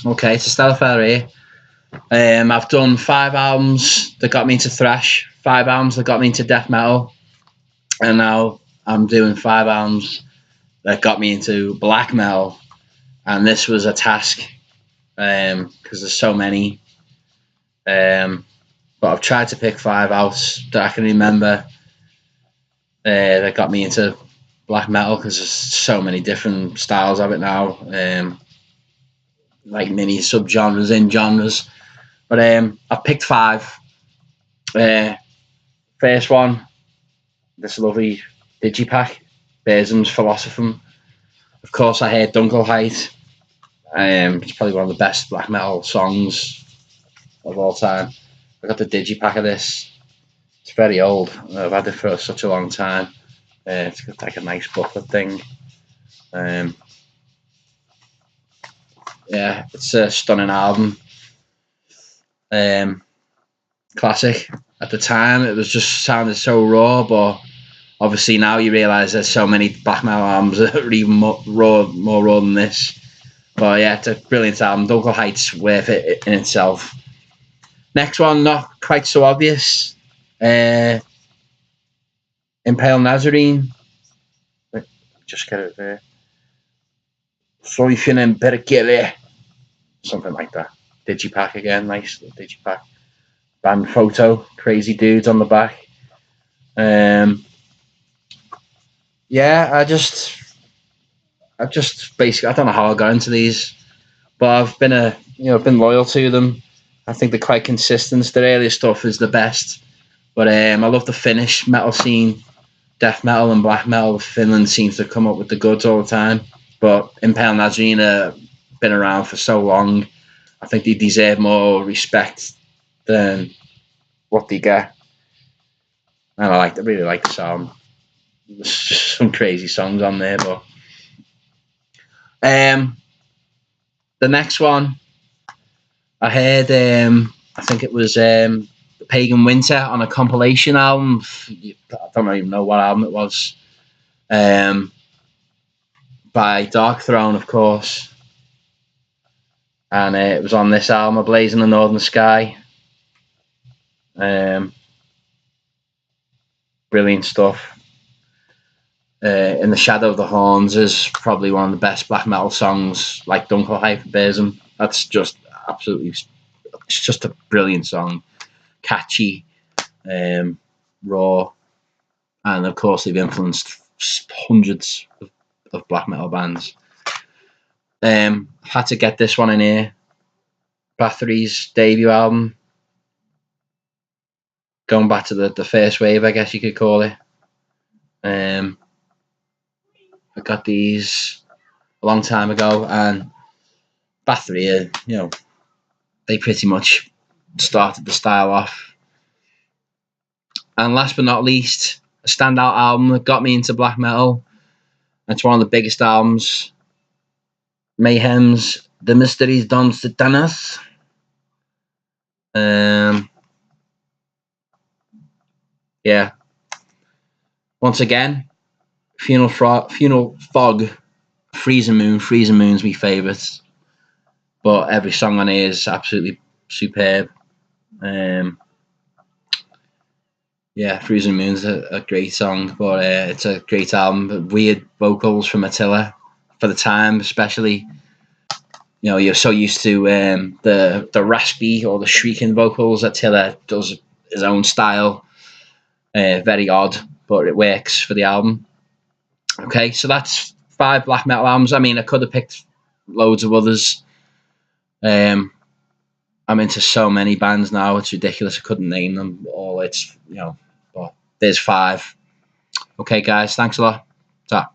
Okay, so Stella Ferry. I've done 5 albums that got me into thrash, 5 albums that got me into death metal, and now I'm doing 5 albums that got me into blackmail. And this was a task because there's so many. But I've tried to pick 5 out that I can remember that got me into black metal because there's so many different styles of it now, like mini subgenres in genres. But I've picked 5. First one, this lovely digipack, Berzum's Philosophum. Of course, I heard Dunkelheit. It's probably one of the best black metal songs of all time. I got the digipack of this. It's very old. I've had it for such a long time. It's got like a nice booklet thing. Yeah, it's a stunning album. Classic. At the time, it was just sounded so raw, but obviously now you realise there's so many black metal albums that are even more raw than this. But yeah, it's a brilliant album. Dunkelheit's worth it in itself. Next one, not quite so obvious. Impaled Nazarene. Just get it there. Soifin and Berkele. Something like that. Digipack again, nice digipack. Band photo, crazy dudes on the back. Yeah, I've just basically, I don't know how I got into these, but I've been loyal to them. I think they're quite consistent. The earlier stuff is the best, but I love the Finnish metal scene, death metal and black metal. Finland seems to come up with the goods all the time, but Impaled Nazarene have been around for so long. I think they deserve more respect than what they get. And I really like the song. There's just some crazy songs on there, but the next one I heard, I think it was the Pagan Winter on a compilation album. I don't even know what album it was. By Dark Throne, of course. And it was on this album, A Blaze in the Northern Sky. Brilliant stuff. In the Shadow of the Horns is probably one of the best black metal songs, like Dunkelheit for Berzum. That's just absolutely, it's just a brilliant song. Catchy, raw, and of course they've influenced hundreds of black metal bands. Had to get this one in here. Bathory's debut album. Going back to the first wave, I guess you could call it. I got these a long time ago, and Bathory, they pretty much started the style off. And last but not least, a standout album that got me into black metal. It's one of the biggest albums. Mayhem's The Mysteries Don Satanas. Yeah. Once again, Funeral Fog, Freezing Moon. Freezing Moon's my favourite. But every song on here is absolutely superb. Yeah, Freezing Moon's a great song, but it's a great album. Weird vocals from Attila for the time, especially. You're so used to the raspy or the shrieking vocals. Attila does his own style. Very odd, but it works for the album. Okay, so that's 5 black metal albums. I mean, I could have picked loads of others. I'm into so many bands now, it's ridiculous. I couldn't name them all. But there's 5. Okay, guys, thanks a lot. Ta.